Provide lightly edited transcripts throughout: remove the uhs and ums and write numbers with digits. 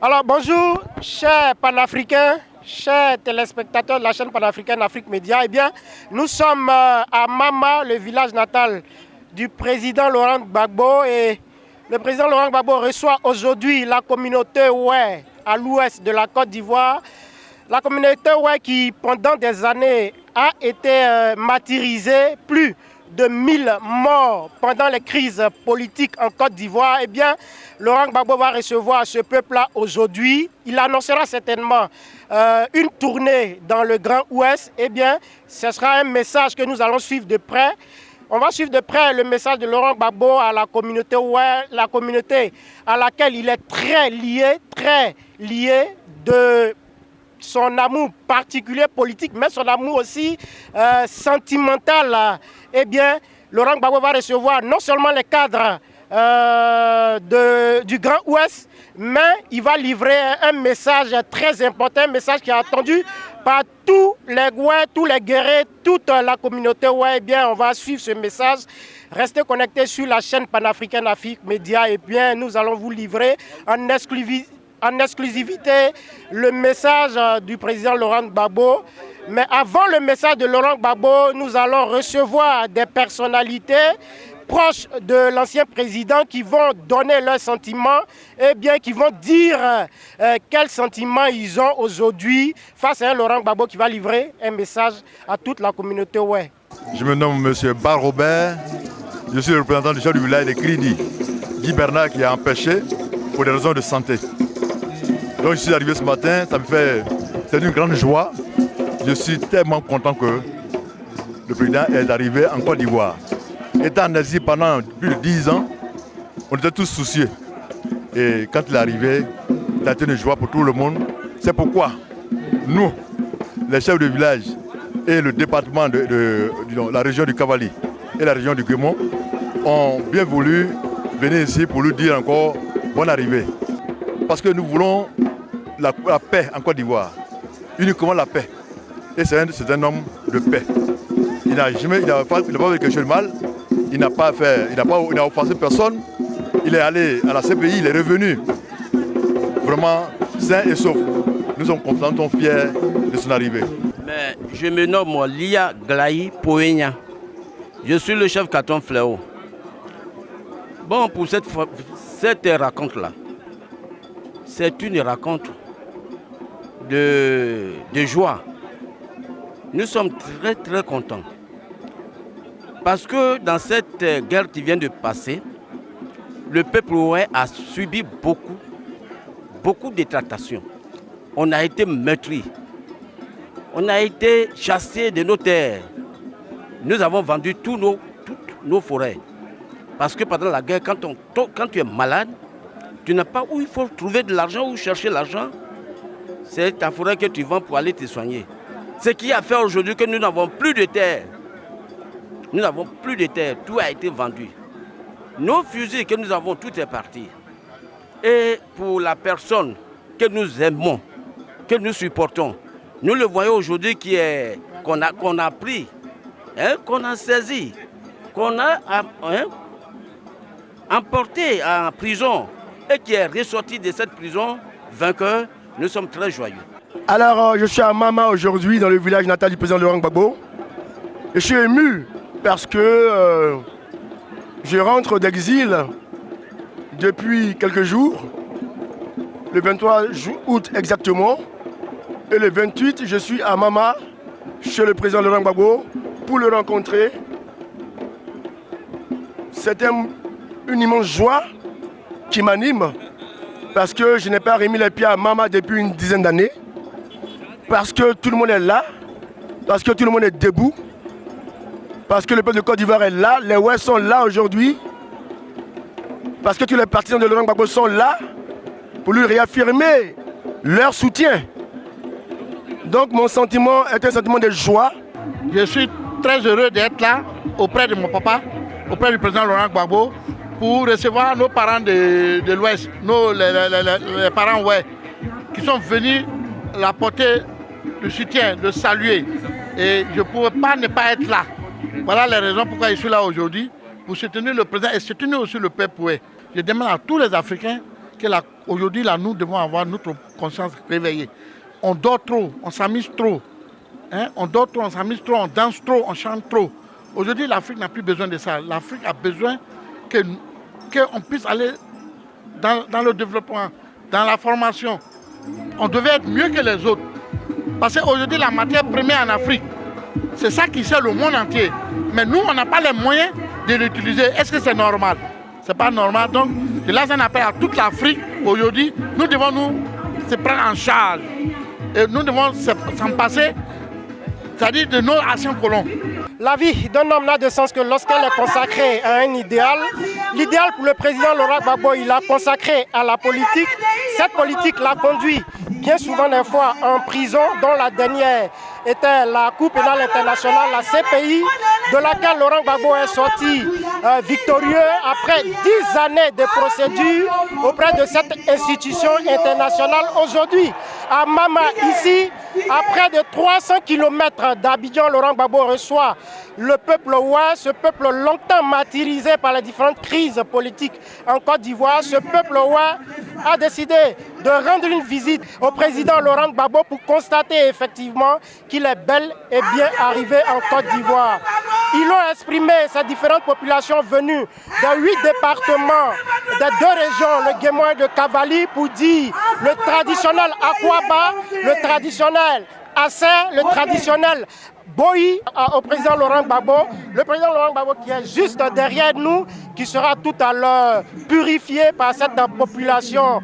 Alors bonjour, chers panafricains, chers téléspectateurs de la chaîne panafricaine Afrique Média. Eh bien, nous sommes à Mama, le village natal du président Laurent Gbagbo. Et le président Laurent Gbagbo reçoit aujourd'hui la communauté Oué à l'ouest de la Côte d'Ivoire. La communauté Oué qui, pendant des années, a été martyrisée, plus de 1000 morts pendant les crises politiques en Côte d'Ivoire. Eh bien, Laurent Gbagbo va recevoir ce peuple-là aujourd'hui. Il annoncera certainement une tournée dans le Grand Ouest. Eh bien, ce sera un message que nous allons suivre de près. On va suivre de près le message de Laurent Gbagbo à la communauté Oué, la communauté à laquelle il est très lié de son amour particulier politique, mais son amour aussi sentimental. Eh bien, Laurent Gbagbo va recevoir non seulement les cadres du Grand Ouest, mais il va livrer un message très important, un message qui est attendu par tous les Oué, tous les guerriers, toute la communauté Oué. Eh bien, on va suivre ce message. Restez connectés sur la chaîne panafricaine Afrique Média. Et bien, nous allons vous livrer en exclusivité le message du président Laurent Gbagbo. Mais avant le message de Laurent Gbagbo, nous allons recevoir des personnalités proches de l'ancien président qui vont donner leurs sentiments et bien qui vont dire quels sentiments ils ont aujourd'hui face à un Laurent Gbagbo qui va livrer un message à toute la communauté Oué. Je me nomme M. Bar Robert, je suis le représentant du chef du village de Kridi, Guy Bernard qui est empêché pour des raisons de santé. Donc je suis arrivé ce matin, c'est une grande joie. Je suis tellement content que le président est arrivé en Côte d'Ivoire. Étant en Asie pendant plus de 10 ans, on était tous soucieux. Et quand il est arrivé, ça a été une joie pour tout le monde. C'est pourquoi nous, les chefs de village et le département de la région du Cavali et la région du Guémont ont bien voulu venir ici pour lui dire encore bonne arrivée. Parce que nous voulons la paix en Côte d'Ivoire, uniquement la paix. Et c'est un homme de paix. Il n'a pas fait quelque chose de mal, il n'a offensé personne. Il est allé à la CPI, il est revenu vraiment sain et sauf. Nous sommes contents, nous sommes fiers de son arrivée. Mais je me nomme Lia Glaï Poenya. Je suis le chef Caton Fléau. Bon, pour cette raconte-là, c'est une raconte de joie. Nous sommes très contents. Parce que dans cette guerre qui vient de passer, le peuple oué a subi beaucoup de tractations. On a été meurtris. On a été chassés de nos terres. Nous avons vendu toutes nos forêts. Parce que pendant la guerre, quand tu es malade, tu n'as pas où il faut trouver de l'argent, où chercher l'argent. C'est ta forêt que tu vends pour aller te soigner. Ce qui a fait aujourd'hui que nous n'avons plus de terre. Nous n'avons plus de terre, tout a été vendu. Nos fusils que nous avons, tout est parti. Et pour la personne que nous aimons, que nous supportons, nous le voyons aujourd'hui qu'on a pris, qu'on a saisi, qu'on a emporté en prison et qui est ressorti de cette prison vainqueur. Nous sommes très joyeux. Alors, je suis à Mama aujourd'hui, dans le village natal du président Laurent Gbagbo. Et je suis ému parce que je rentre d'exil depuis quelques jours, le 23 août exactement. Et le 28, je suis à Mama, chez le président Laurent Gbagbo, pour le rencontrer. C'est une immense joie qui m'anime parce que je n'ai pas remis les pieds à Mama depuis une dizaine d'années. Parce que tout le monde est là, parce que tout le monde est debout, parce que le peuple de Côte d'Ivoire est là, les Ouest sont là aujourd'hui, parce que tous les partisans de Laurent Gbagbo sont là pour lui réaffirmer leur soutien. Donc mon sentiment est un sentiment de joie. Je suis très heureux d'être là auprès de mon papa, auprès du président Laurent Gbagbo, pour recevoir nos parents de l'Ouest, les parents Oué, qui sont venus l'apporter le soutien, le saluer. Et je ne pouvais pas ne pas être là. Voilà les raisons pourquoi je suis là aujourd'hui, pour soutenir le président et soutenir aussi le peuple. Je demande à tous les Africains Aujourd'hui, là, nous devons avoir notre conscience réveillée. On dort trop, on s'amuse trop. Hein? On dort trop, on s'amuse trop, on danse trop, on chante trop. Aujourd'hui, l'Afrique n'a plus besoin de ça. L'Afrique a besoin qu'on puisse aller dans le développement, dans la formation. On devait être mieux que les autres. Parce qu'aujourd'hui, la matière première en Afrique, c'est ça qui sert le monde entier. Mais nous, on n'a pas les moyens de l'utiliser. Est-ce que c'est normal? Ce n'est pas normal. Donc, je lance un appel à toute l'Afrique aujourd'hui. Nous devons nous se prendre en charge. Et nous devons s'en passer, c'est-à-dire de nos anciens colons. La vie d'un homme n'a de sens que lorsqu'elle est consacrée à un idéal. L'idéal pour le président Laurent Gbagbo, il l'a consacré à la politique. Cette politique l'a conduit bien souvent des fois en prison, dont la dernière était la Cour pénale internationale, la CPI, de laquelle Laurent Gbagbo est sorti victorieux après 10 années de procédure auprès de cette institution internationale. Aujourd'hui, à Mama, ici, à près de 300 km d'Abidjan, Laurent Gbagbo reçoit le peuple ouest, ce peuple longtemps martyrisé par les différentes crises politiques en Côte d'Ivoire. Ce peuple ouest a décidé de rendre une visite au président Laurent Gbagbo pour constater effectivement qu'il est bel et bien arrivé en Côte d'Ivoire. Ils ont exprimé ces différentes populations venues de 8 départements, de 2 régions, le Guémois et de Cavali, pour dire le traditionnel Akwaba, le traditionnel Assé, le traditionnel Boyi au président Laurent Gbagbo. Le président Laurent Gbagbo qui est juste derrière nous, qui sera tout à l'heure purifié par cette population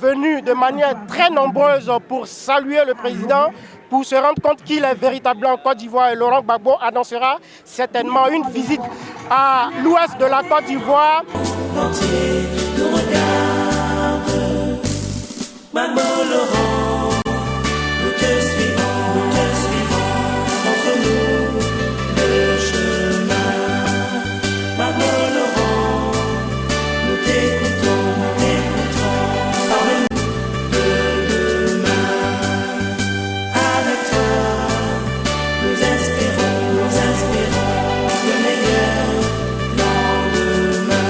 venue de manière très nombreuse pour saluer le président, pour se rendre compte qu'il est véritablement en Côte d'Ivoire. Et Laurent Gbagbo annoncera certainement une visite à l'ouest de la Côte d'Ivoire. Gbagbo Laurent, nous te suivons, montre-nous le chemin. Gbagbo Laurent, nous t'écoutons, parle-nous de demain. Avec toi, nous inspirons le meilleur lendemain.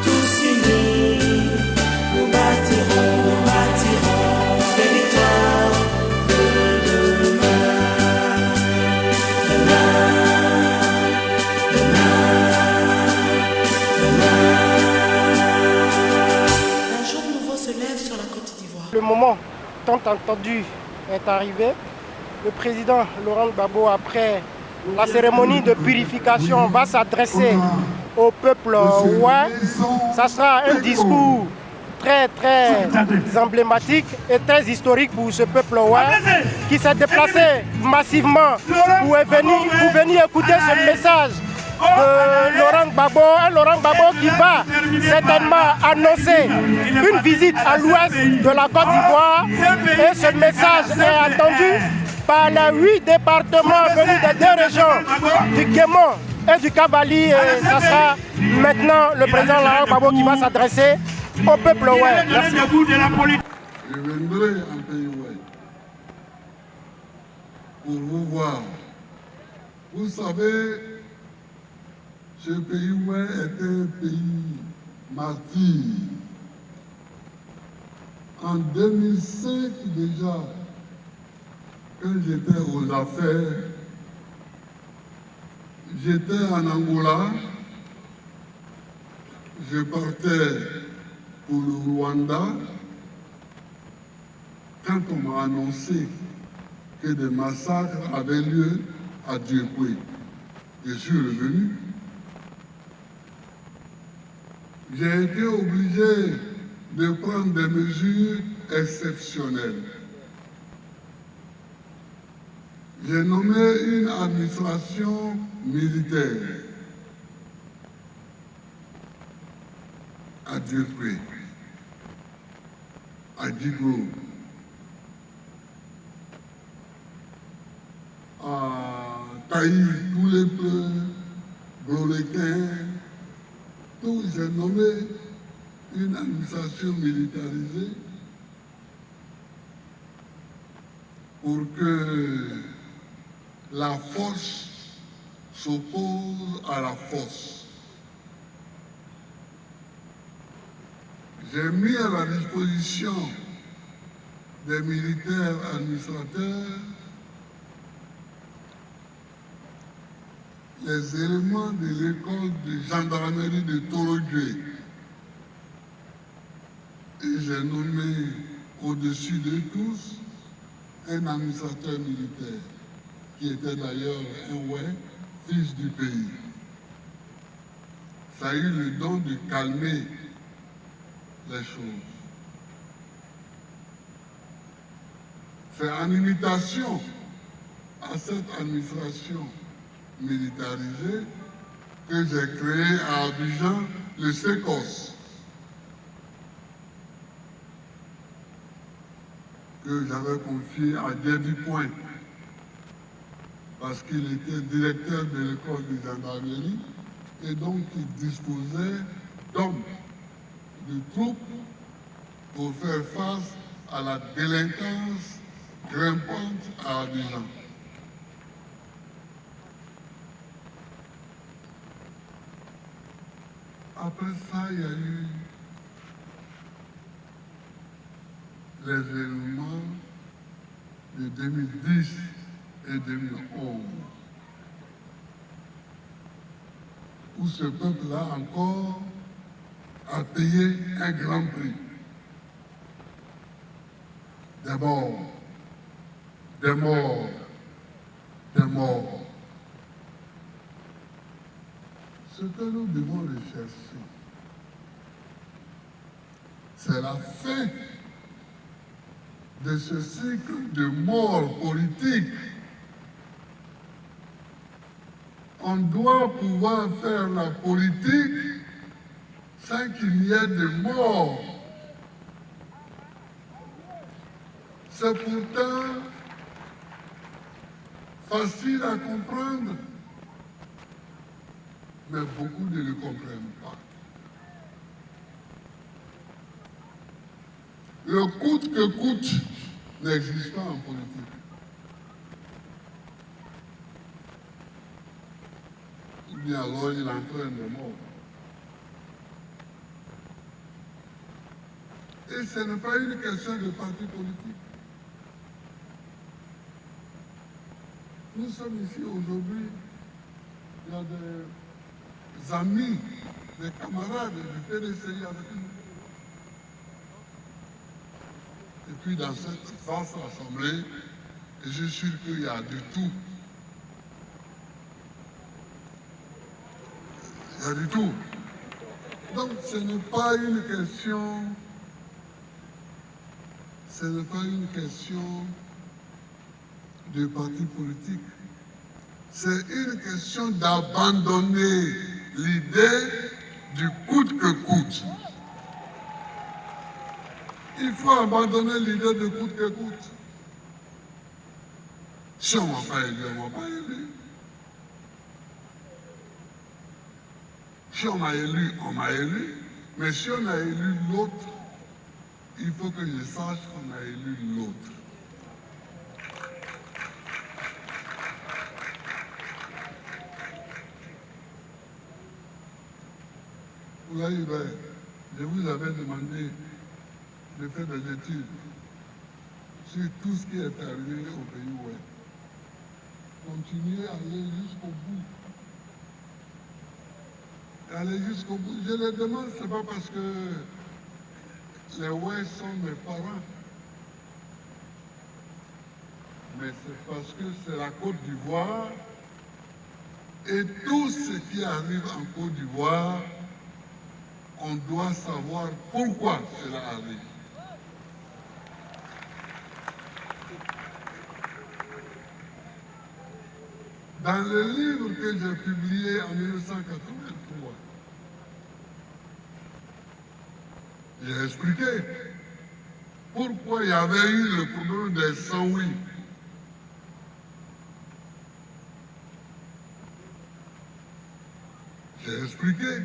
Tous unis, nous bâtirons des victoires de demain. Un jour nouveau se lève sur la Côte d'Ivoire. Le moment tant attendu est arrivé. Le président Laurent Gbagbo, après la cérémonie de purification, va s'adresser au peuple Ça sera un discours très emblématique et très historique pour ce peuple qui s'est déplacé massivement pour venir écouter ce message de Laurent Gbagbo. Un Laurent Gbagbo qui va certainement annoncer une visite à l'ouest de la Côte d'Ivoire, et ce message est attendu par les 8 départements venus des 2 régions du Guémon et du Cavali. Et ça sera maintenant le président Laurent Gbagbo qui va s'adresser au peuple ouest. Merci. Je viendrai en pays ouest pour vous voir. Vous savez, ce pays ouest est un pays martyr. En 2005 déjà, quand j'étais aux affaires, j'étais en Angola, je partais pour le Rwanda. Quand on m'a annoncé que des massacres avaient lieu à Dieupoué, je suis revenu. J'ai été obligé de prendre des mesures exceptionnelles. J'ai nommé une administration militaire à Dieupoué, à Djiglo, à Taï, tous les pleurs, Bloléquin, tout. J'ai nommé une administration militarisée pour que la force s'oppose à la force. J'ai mis à la disposition des militaires administrateurs les éléments de l'école de gendarmerie de Torodjé. Et j'ai nommé au-dessus de tous un administrateur militaire, qui était d'ailleurs un ouais, fils du pays. Ça a eu le don de calmer les choses. C'est en imitation à cette administration militarisée que j'ai créé à Abidjan le SECOS, que j'avais confié à David Point, parce qu'il était directeur de l'école de gendarmerie et donc il disposait d'hommes, de troupes pour faire face à la délinquance grimpante à Abidjan. Après ça, il y a eu les événements de 2010 et 2011, où ce peuple-là encore a payé un grand prix. Des morts, des morts, des morts. Ce que nous devons rechercher, c'est la fin de ce cycle de mort politique. On doit pouvoir faire la politique sans qu'il y ait de morts. C'est pourtant facile à comprendre, mais beaucoup ne le comprennent pas. Le coûte que coûte n'existe pas en politique. Ou bien alors il entraîne des morts. Et ce n'est pas une question de parti politique. Nous sommes ici aujourd'hui, il y a des amis, des camarades du PDCI avec nous. Et puis dans cette vaste assemblée, je suis sûr qu'il y a de tout. Il y a du tout. Donc ce n'est pas une question, de parti politique. C'est une question d'abandonner l'idée du coûte que coûte. Il faut abandonner l'idée de coûte que coûte. Si on ne m'a pas élu, on ne m'a pas élu. Si on m'a élu, on m'a élu. Mais si on a élu l'autre, il faut que je sache qu'on a élu l'autre. Là, je vous avais demandé de faire des études sur tout ce qui est arrivé au pays ouest. Continuez à aller jusqu'au bout. Aller jusqu'au bout. Je les demande, ce n'est pas parce que les ouest sont mes parents, mais c'est parce que c'est la Côte d'Ivoire et tout ce qui arrive en Côte d'Ivoire, on doit savoir pourquoi cela arrive. Dans le livre que j'ai publié en 1983, j'ai expliqué pourquoi il y avait eu le problème des sans-oui. J'ai expliqué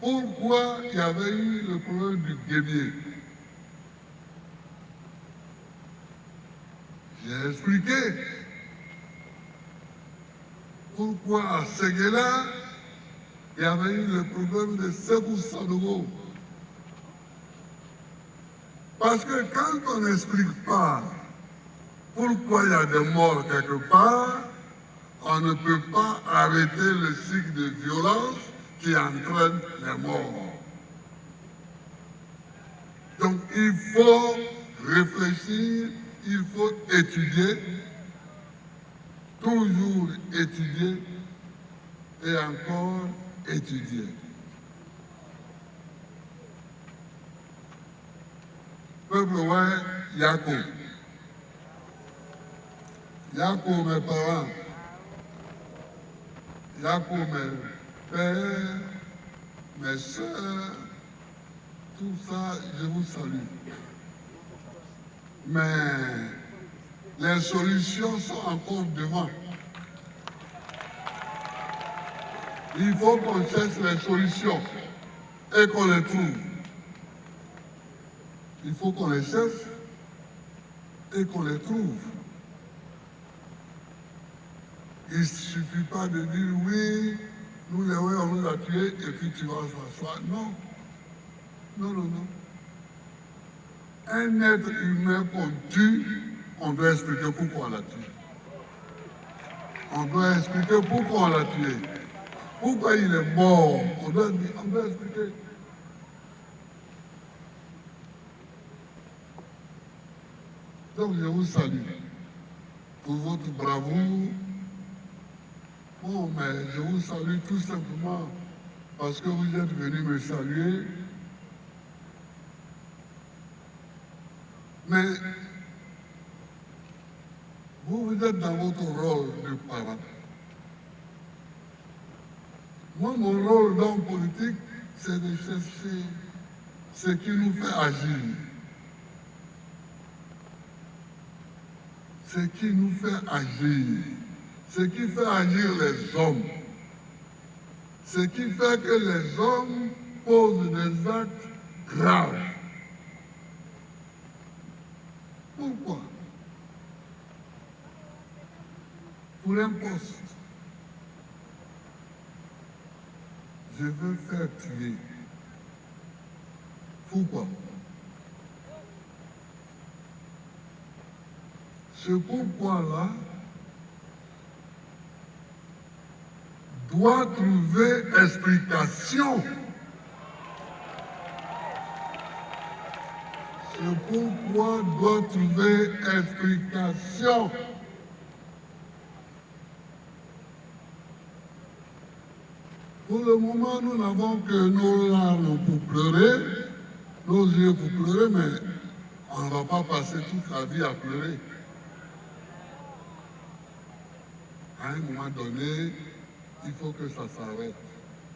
pourquoi il y avait eu le problème du guébier. J'ai expliqué pourquoi à Séguéla, il y avait eu le problème de Sékou Sanogo. Parce que quand on n'explique pas pourquoi il y a des morts quelque part, on ne peut pas arrêter le cycle de violence qui entraîne les morts. Donc il faut réfléchir, il faut étudier, toujours étudier et encore étudier. Peuple ouais, Yako. Yako mes parents. Yako mes pères, mes soeurs, tout ça, je vous salue. Mais les solutions sont encore devant. Il faut qu'on cherche les solutions et qu'on les trouve. Il faut qu'on les cherche et qu'on les trouve. Il ne suffit pas de dire oui, nous les ouais, on nous a tués et puis tu vas s'asseoir. Non. Non, non, non. Un être humain qu'on tue, on doit expliquer pourquoi on l'a tué. On doit expliquer pourquoi on l'a tué. Pourquoi il est mort. On doit expliquer. Donc je vous salue pour votre bravoure. Bon, mais je vous salue tout simplement parce que vous êtes venus me saluer. Mais vous êtes dans votre rôle de parent. Moi, mon rôle dans la politique, c'est de chercher ce qui nous fait agir. Ce qui nous fait agir. Ce qui fait agir les hommes. Ce qui fait que les hommes posent des actes graves. Pourquoi? Pour un poste. Je veux faire tuer. Pourquoi? Ce pourquoi-là doit trouver explication. Ce pourquoi doit trouver explication. Pour le moment, nous n'avons que nos larmes pour pleurer, nos yeux pour pleurer, mais on ne va pas passer toute la vie à pleurer. À un moment donné, il faut que ça s'arrête.